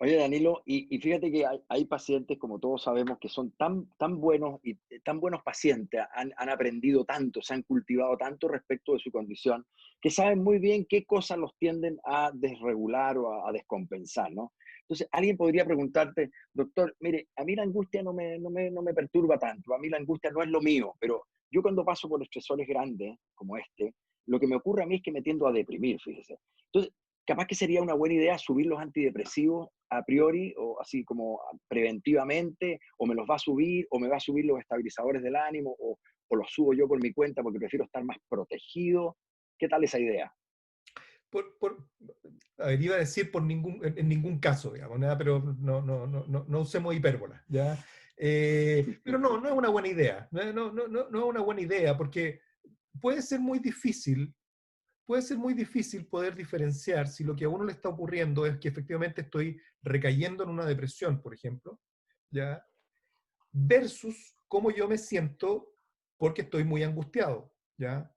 Oye, Danilo, y fíjate que hay pacientes, como todos sabemos, que son tan buenos y tan buenos pacientes, han aprendido tanto, se han cultivado tanto respecto de su condición, que saben muy bien qué cosas los tienden a desregular o a descompensar, ¿no? Entonces, alguien podría preguntarte, doctor, mire, a mí la angustia no me perturba tanto, a mí la angustia no es lo mío, pero yo cuando paso por estresores grandes como este, lo que me ocurre a mí es que me tiendo a deprimir, fíjese. Entonces, capaz que sería una buena idea subir los antidepresivos a priori o así como preventivamente, o me los va a subir, o me va a subir los estabilizadores del ánimo, o los subo yo por mi cuenta porque prefiero estar más protegido. ¿Qué tal esa idea? A ver, iba a decir en ningún caso, digamos, ¿ya? Pero no usemos hipérbola, ¿ya? Pero no es una buena idea, no es una buena idea, porque puede ser muy difícil, puede ser muy difícil poder diferenciar si lo que a uno le está ocurriendo es que efectivamente estoy recayendo en una depresión, por ejemplo, ¿ya? Versus cómo yo me siento porque estoy muy angustiado, ¿ya?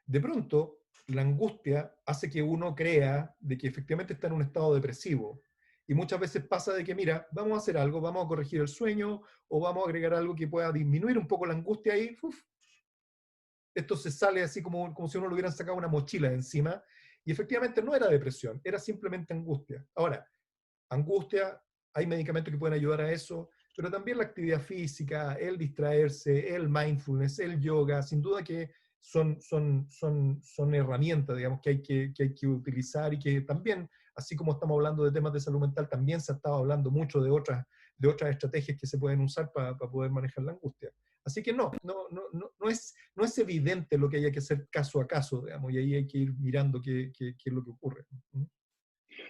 De pronto, la angustia hace que uno crea de que efectivamente está en un estado depresivo. Y muchas veces pasa de que, mira, vamos a hacer algo, vamos a corregir el sueño o vamos a agregar algo que pueda disminuir un poco la angustia y esto se sale así como si uno le hubieran sacado una mochila de encima. Y efectivamente no era depresión, era simplemente angustia. Ahora, angustia, hay medicamentos que pueden ayudar a eso, pero también la actividad física, el distraerse, el mindfulness, el yoga, sin duda que son herramientas, digamos, que hay que utilizar y que también, así como estamos hablando de temas de salud mental, también se ha estado hablando mucho de otras estrategias que se pueden usar para poder manejar la angustia. Así que no es evidente lo que haya que hacer caso a caso, digamos, y ahí hay que ir mirando qué es lo que ocurre.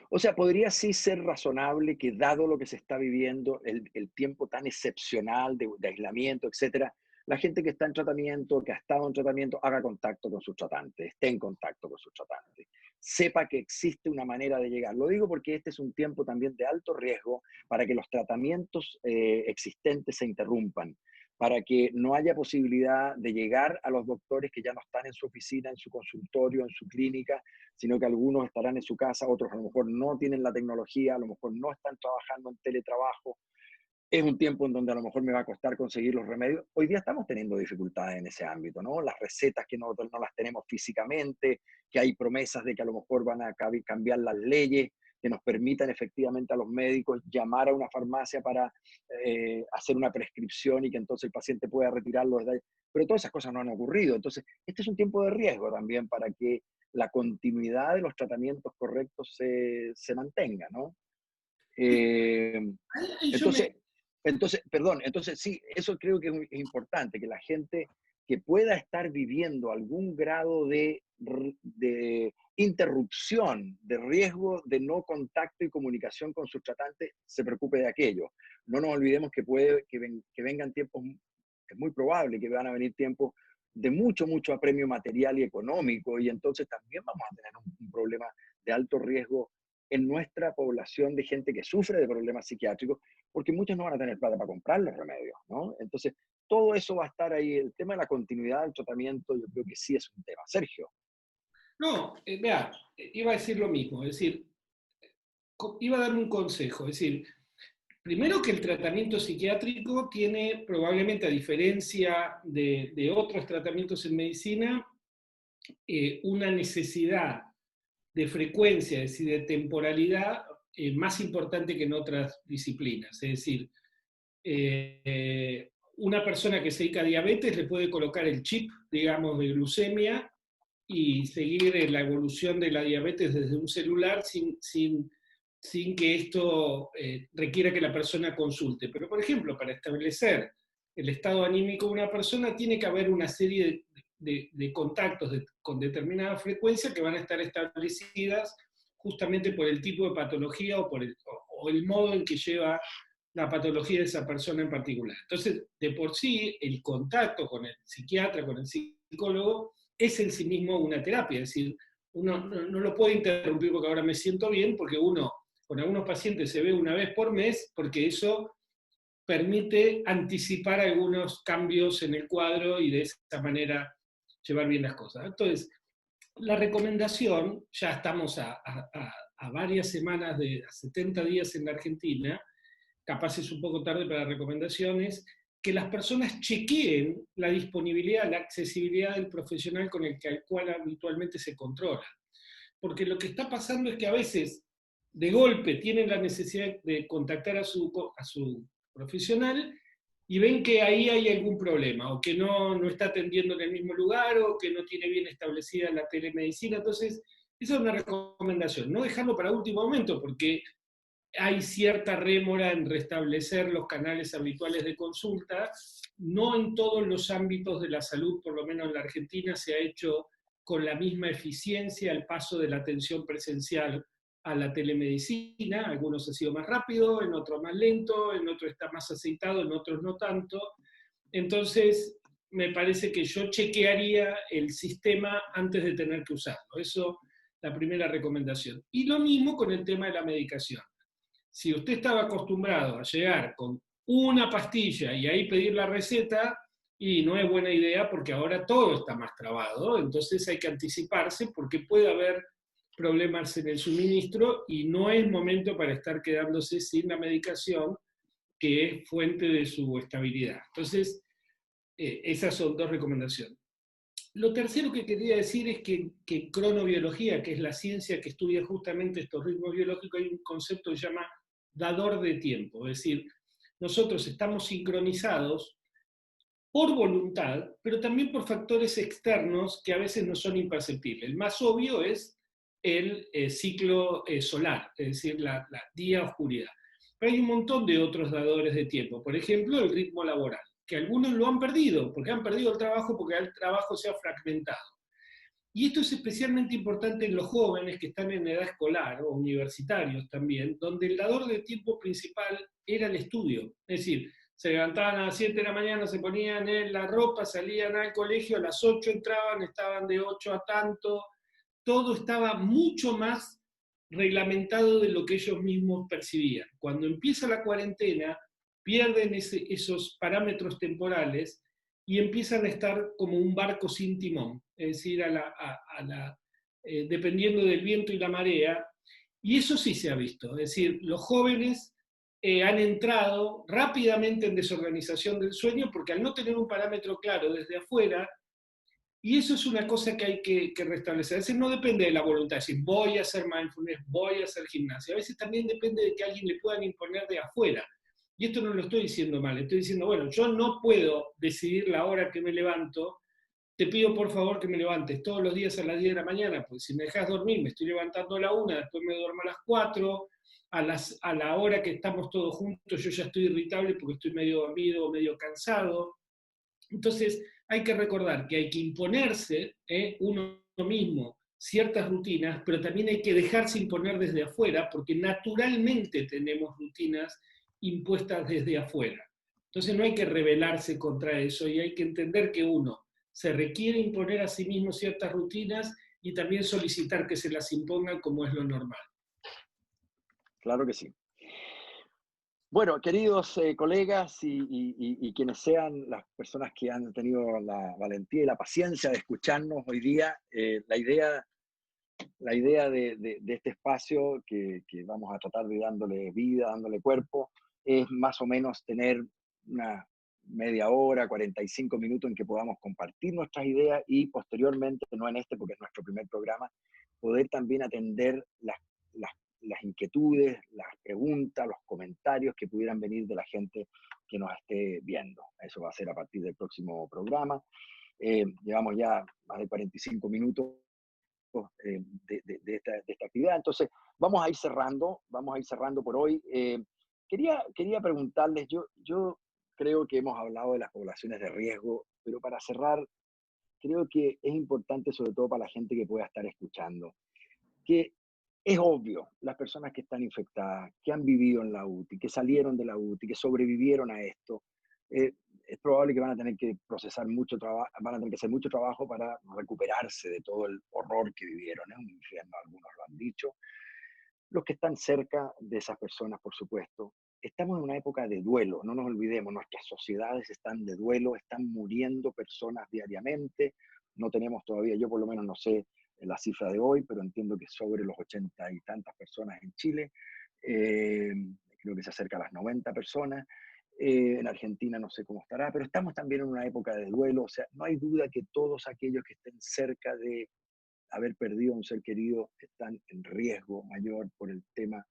O sea, podría sí ser razonable que dado lo que se está viviendo, el tiempo tan excepcional de aislamiento, etcétera, la gente que está en tratamiento, que ha estado en tratamiento, haga contacto con sus tratantes, esté en contacto con sus tratantes, sepa que existe una manera de llegar. Lo digo porque este es un tiempo también de alto riesgo para que los tratamientos existentes se interrumpan, para que no haya posibilidad de llegar a los doctores que ya no están en su oficina, en su consultorio, en su clínica, sino que algunos estarán en su casa, otros a lo mejor no tienen la tecnología, a lo mejor no están trabajando en teletrabajo. Es un tiempo en donde a lo mejor me va a costar conseguir los remedios. Hoy día estamos teniendo dificultades en ese ámbito, ¿no? Las recetas que nosotros no las tenemos físicamente, que hay promesas de que a lo mejor van a cambiar las leyes que nos permitan efectivamente a los médicos llamar a una farmacia para hacer una prescripción y que entonces el paciente pueda retirarlo. Pero todas esas cosas no han ocurrido. Entonces, este es un tiempo de riesgo también para que la continuidad de los tratamientos correctos se mantenga, ¿no? Eh, Ahí yo me, entonces, entonces sí, eso creo que es importante, que la gente que pueda estar viviendo algún grado de interrupción, de riesgo de no contacto y comunicación con sus tratantes, se preocupe de aquello. No nos olvidemos que vengan tiempos, es muy probable que van a venir tiempos de mucho apremio material y económico, y entonces también vamos a tener un problema de alto riesgo en nuestra población de gente que sufre de problemas psiquiátricos, porque muchos no van a tener plata para comprar los remedios, ¿no? Entonces, todo eso va a estar ahí. El tema de la continuidad del tratamiento, yo creo que sí es un tema. Sergio. No, vea, iba a decir lo mismo, es decir, iba a dar un consejo, es decir, primero que el tratamiento psiquiátrico tiene probablemente, a diferencia de otros tratamientos en medicina, una necesidad de frecuencia, es decir, de temporalidad más importante que en otras disciplinas. Es decir, una persona que se dedica a diabetes le puede colocar el chip, digamos, de glucemia y seguir la evolución de la diabetes desde un celular sin que esto requiera que la persona consulte. Pero, por ejemplo, para establecer el estado anímico de una persona tiene que haber una serie de contactos con determinada frecuencia que van a estar establecidas justamente por el tipo de patología o el modo en que lleva la patología de esa persona en particular. Entonces, de por sí, el contacto con el psiquiatra, con el psicólogo, es en sí mismo una terapia. Es decir, uno no lo puede interrumpir porque ahora me siento bien, porque uno con algunos pacientes se ve una vez por mes, porque eso permite anticipar algunos cambios en el cuadro y de esa manera llevar bien las cosas. Entonces, la recomendación, ya estamos a varias semanas, a 70 días en la Argentina, capaz es un poco tarde para recomendaciones, que las personas chequeen la disponibilidad, la accesibilidad del profesional con el cual habitualmente se controla. Porque lo que está pasando es que a veces, de golpe, tienen la necesidad de contactar a su profesional y ven que ahí hay algún problema, o que no está atendiendo en el mismo lugar, o que no tiene bien establecida la telemedicina. Entonces, esa es una recomendación. No dejarlo para último momento, porque hay cierta rémora en restablecer los canales habituales de consulta. No en todos los ámbitos de la salud, por lo menos en la Argentina, se ha hecho con la misma eficiencia el paso de la atención presencial a la telemedicina. Algunos ha sido más rápido, en otros más lento, en otros está más aceitado, en otros no tanto. Entonces, me parece que yo chequearía el sistema antes de tener que usarlo. Eso, la primera recomendación. Y lo mismo con el tema de la medicación. Si usted estaba acostumbrado a llegar con una pastilla y ahí pedir la receta, y no es buena idea porque ahora todo está más trabado, entonces hay que anticiparse porque puede haber problemas en el suministro y no es momento para estar quedándose sin la medicación que es fuente de su estabilidad. Entonces, esas son dos recomendaciones. Lo tercero que quería decir es que en cronobiología, que es la ciencia que estudia justamente estos ritmos biológicos, hay un concepto que se llama dador de tiempo. Es decir, nosotros estamos sincronizados por voluntad, pero también por factores externos que a veces no son imperceptibles. El más obvio es el ciclo solar, es decir, la día-oscuridad. Pero hay un montón de otros dadores de tiempo. Por ejemplo, el ritmo laboral, que algunos lo han perdido, porque han perdido el trabajo, porque el trabajo se ha fragmentado. Y esto es especialmente importante en los jóvenes que están en edad escolar, o universitarios también, donde el dador de tiempo principal era el estudio. Es decir, se levantaban a las 7 de la mañana, se ponían en la ropa, salían al colegio, a las 8 entraban, estaban de 8 a tanto, todo estaba mucho más reglamentado de lo que ellos mismos percibían. Cuando empieza la cuarentena, pierden esos parámetros temporales y empiezan a estar como un barco sin timón, es decir, dependiendo del viento y la marea, y eso sí se ha visto, es decir, los jóvenes han entrado rápidamente en desorganización del sueño porque al no tener un parámetro claro desde afuera, y eso es una cosa que hay que restablecer. A veces no depende de la voluntad, es decir, voy a hacer mindfulness, voy a hacer gimnasia. A veces también depende de que alguien le puedan imponer de afuera. Y esto no lo estoy diciendo mal, estoy diciendo, bueno, yo no puedo decidir la hora que me levanto, te pido por favor que me levantes todos los días a las 10 de la mañana, porque si me dejas dormir me estoy levantando a la 1, después me duermo a las 4, a la hora que estamos todos juntos yo ya estoy irritable porque estoy medio dormido, medio cansado. Entonces hay que recordar que hay que imponerse uno mismo ciertas rutinas, pero también hay que dejarse imponer desde afuera, porque naturalmente tenemos rutinas impuestas desde afuera. Entonces no hay que rebelarse contra eso y hay que entender que uno, se requiere imponer a sí mismo ciertas rutinas y también solicitar que se las impongan como es lo normal. Claro que sí. Bueno, queridos colegas y quienes sean las personas que han tenido la valentía y la paciencia de escucharnos hoy día, la idea de este espacio que vamos a tratar de dándole vida, dándole cuerpo, es más o menos tener una media hora, 45 minutos en que podamos compartir nuestras ideas y posteriormente, no en este porque es nuestro primer programa, poder también atender las, las inquietudes, las preguntas, los comentarios que pudieran venir de la gente que nos esté viendo. Eso va a ser a partir del próximo programa. Llevamos ya más de 45 minutos de esta actividad. Entonces, vamos a ir cerrando por hoy. Quería preguntarles, yo creo que hemos hablado de las poblaciones de riesgo, pero para cerrar, creo que es importante, sobre todo para la gente que pueda estar escuchando, que es obvio, las personas que están infectadas, que han vivido en la UTI, que salieron de la UTI, que sobrevivieron a esto, eh, es probable que van a tener que procesar mucho trabajo, van a tener que hacer mucho trabajo para recuperarse de todo el horror que vivieron. Es un infierno, algunos lo han dicho. Los que están cerca de esas personas, por supuesto. Estamos en una época de duelo, no nos olvidemos, nuestras sociedades están de duelo, están muriendo personas diariamente, no tenemos todavía, yo por lo menos no sé la cifra de hoy, pero entiendo que sobre los 80 y tantas personas en Chile, eh, creo que se acerca a las 90 personas, en Argentina no sé cómo estará, pero estamos también en una época de duelo, o sea, no hay duda que todos aquellos que estén cerca de haber perdido a un ser querido están en riesgo mayor por el tema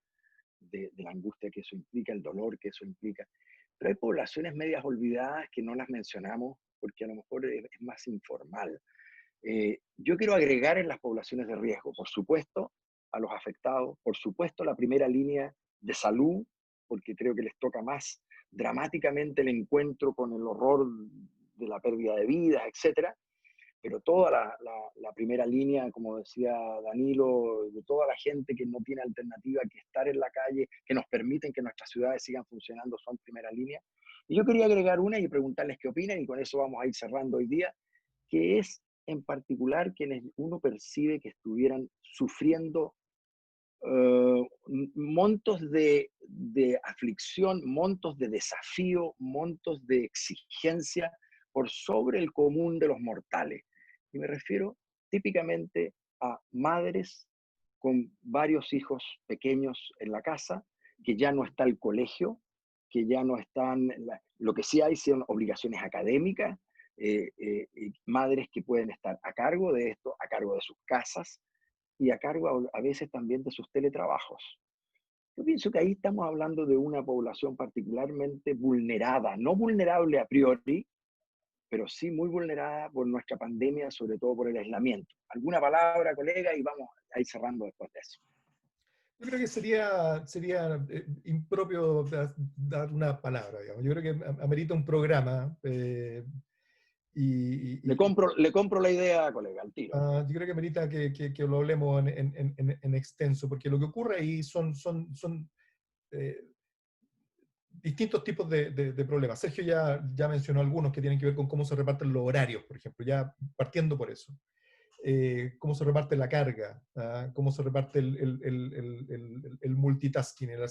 de la angustia que eso implica, el dolor que eso implica. Pero hay poblaciones medias olvidadas que no las mencionamos porque a lo mejor es más informal. Yo quiero agregar en las poblaciones de riesgo, por supuesto, a los afectados, por supuesto, la primera línea de salud, porque creo que les toca más dramáticamente el encuentro con el horror de la pérdida de vidas, etcétera, pero toda la primera línea, como decía Danilo, de toda la gente que no tiene alternativa que estar en la calle, que nos permiten que nuestras ciudades sigan funcionando, son primera línea. Y yo quería agregar una y preguntarles qué opinan, y con eso vamos a ir cerrando hoy día, que es en particular quienes uno percibe que estuvieran sufriendo montos de aflicción, montos de desafío, montos de exigencia por sobre el común de los mortales. Y me refiero típicamente a madres con varios hijos pequeños en la casa, que ya no está el colegio, que ya no están, lo que sí hay son obligaciones académicas, madres que pueden estar a cargo de esto, a cargo de sus casas, y a cargo a veces también de sus teletrabajos. Yo pienso que ahí estamos hablando de una población particularmente vulnerada, no vulnerable a priori, pero sí muy vulnerada por nuestra pandemia, sobre todo por el aislamiento. ¿Alguna palabra, colega? Y vamos a ir cerrando después de eso. Yo creo que sería impropio dar una palabra, digamos. Yo creo que amerita un programa. Le compro la idea, colega, al tiro. Yo creo que merita que lo hablemos en extenso, porque lo que ocurre ahí son eh, distintos tipos de problemas. Sergio ya mencionó algunos que tienen que ver con cómo se reparten los horarios, por ejemplo, ya partiendo por eso. Cómo se reparte la carga, cómo se reparte el multitasking, el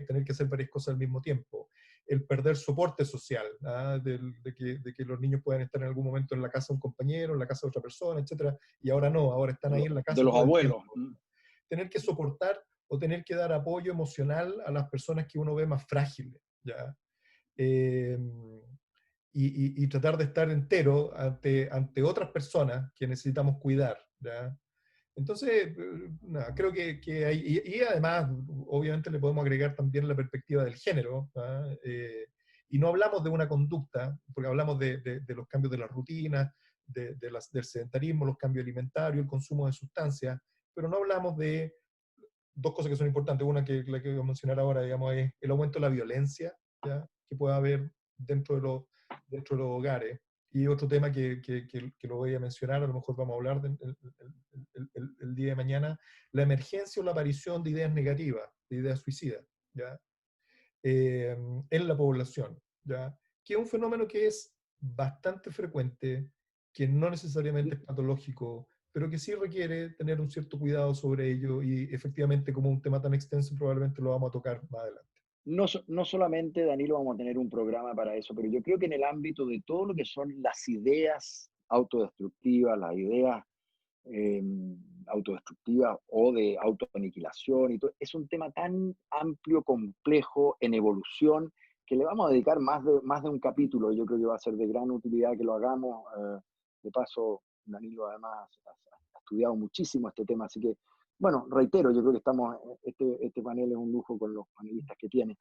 tener que hacer varias cosas al mismo tiempo, el perder soporte social, de que los niños puedan estar en algún momento en la casa de un compañero, en la casa de otra persona, etc. Y ahora no, ahora están ahí en la De casa los todo el abuelos. tiempo. Tener que soportar o tener que dar apoyo emocional a las personas que uno ve más frágiles, ¿ya? Eh, y tratar de estar entero ante otras personas que necesitamos cuidar, ¿ya? Entonces, nada, creo que hay, y además, obviamente le podemos agregar también la perspectiva del género, y no hablamos de una conducta, porque hablamos de los cambios de las rutinas, del sedentarismo, los cambios alimentarios, el consumo de sustancias, pero no hablamos de dos cosas que son importantes. Una que la que voy a mencionar ahora, digamos, es el aumento de la violencia, ¿ya? Que puede haber dentro de los hogares. Y otro tema que lo voy a mencionar, a lo mejor vamos a hablar el día de mañana, la emergencia o la aparición de ideas negativas, de ideas suicidas, ¿ya? En la población, ¿ya? Que es un fenómeno que es bastante frecuente, que no necesariamente es patológico, pero que sí requiere tener un cierto cuidado sobre ello y efectivamente como un tema tan extenso probablemente lo vamos a tocar más adelante. No solamente, Danilo, vamos a tener un programa para eso, pero yo creo que en el ámbito de todo lo que son las ideas autodestructivas, las ideas eh, autodestructivas o de autoaniquilación, y todo, es un tema tan amplio, complejo, en evolución, que le vamos a dedicar más de un capítulo. Yo creo que va a ser de gran utilidad que lo hagamos. De paso, Danilo además ha estudiado muchísimo este tema, así que, bueno, reitero, yo creo que este panel es un lujo con los panelistas que tiene.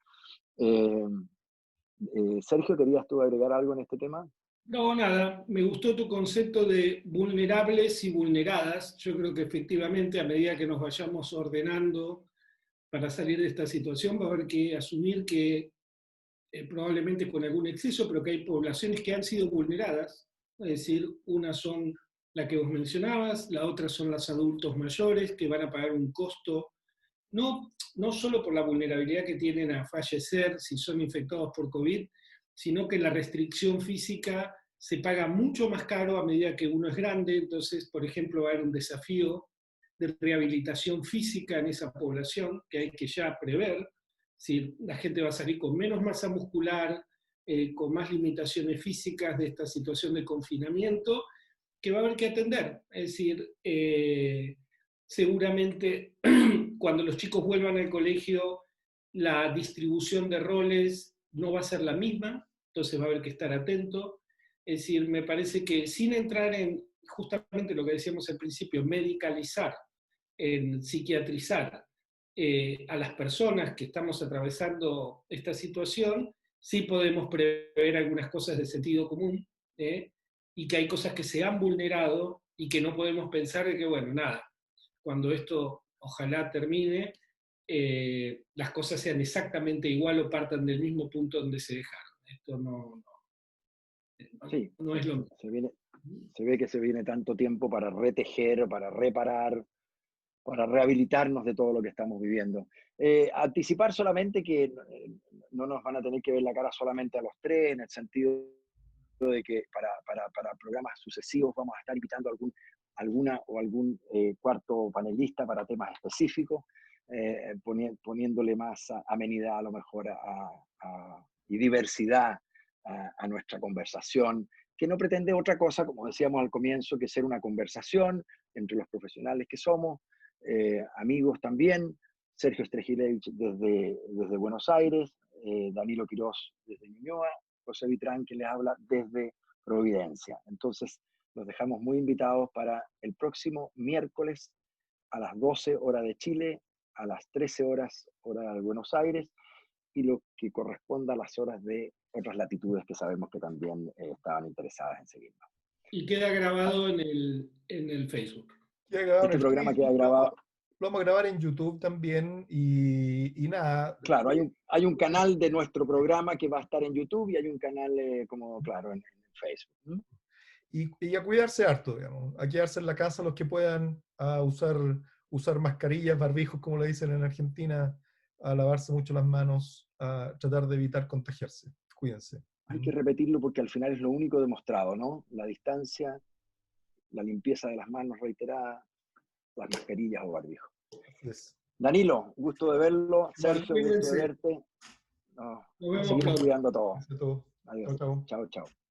Sergio, ¿querías tú agregar algo en este tema? No, nada, me gustó tu concepto de vulnerables y vulneradas. Yo creo que efectivamente a medida que nos vayamos ordenando para salir de esta situación va a haber que asumir que probablemente con algún exceso, pero que hay poblaciones que han sido vulneradas. Es decir, unas son la que vos mencionabas, la otra son los adultos mayores que van a pagar un costo, no solo por la vulnerabilidad que tienen a fallecer si son infectados por COVID, sino que la restricción física se paga mucho más caro a medida que uno es grande. Entonces, por ejemplo, va a haber un desafío de rehabilitación física en esa población que hay que ya prever. Si la gente va a salir con menos masa muscular, con más limitaciones físicas de esta situación de confinamiento, que va a haber que atender. Es decir, seguramente cuando los chicos vuelvan al colegio, la distribución de roles no va a ser la misma, entonces va a haber que estar atento. Es decir, me parece que sin entrar en justamente lo que decíamos al principio, medicalizar, en psiquiatrizar a las personas que estamos atravesando esta situación, sí podemos prever algunas cosas de sentido común, y que hay cosas que se han vulnerado y que no podemos pensar de que, bueno, nada, cuando esto ojalá termine, las cosas sean exactamente igual o partan del mismo punto donde se dejaron. Esto Sí, no es lo mismo. se ve que se viene tanto tiempo para retejer, para reparar, para rehabilitarnos de todo lo que estamos viviendo. Anticipar solamente que no nos van a tener que ver la cara solamente a los tres, en el sentido de que para programas sucesivos vamos a estar invitando a algún cuarto panelista para temas específicos, poniéndole más amenidad a lo mejor y diversidad a nuestra conversación, que no pretende otra cosa, como decíamos al comienzo, que ser una conversación entre los profesionales que somos, amigos también, Sergio Strejilevich desde Buenos Aires, Danilo Quirós desde Ñuñoa, José Vitrán que les habla desde Providencia. Entonces, los dejamos muy invitados para el próximo miércoles a las 12 horas de Chile, a las 13 horas hora de Buenos Aires, y lo que corresponda a las horas de otras latitudes que sabemos que también estaban interesadas en seguirnos. Y queda grabado en el Facebook. Ya grabado en Este el programa queda Facebook, grabado. lo vamos a grabar en YouTube también y nada. Claro, hay un canal de nuestro programa que va a estar en YouTube y hay un canal claro, en Facebook. Y a cuidarse harto, digamos, a quedarse en la casa los que puedan, a usar mascarillas, barbijos, como le dicen en Argentina, a lavarse mucho las manos, a tratar de evitar contagiarse. Cuídense. Hay que repetirlo porque al final es lo único demostrado, ¿no? La distancia, la limpieza de las manos reiterada, las mascarillas o barbijos. Así es. Danilo, gusto de verlo. Sergio, gusto de Cuídense. verte. No, Nos vemos seguimos pronto. cuidando a todos. Gracias a todos. Adiós. Chao, chao. Chao, chao.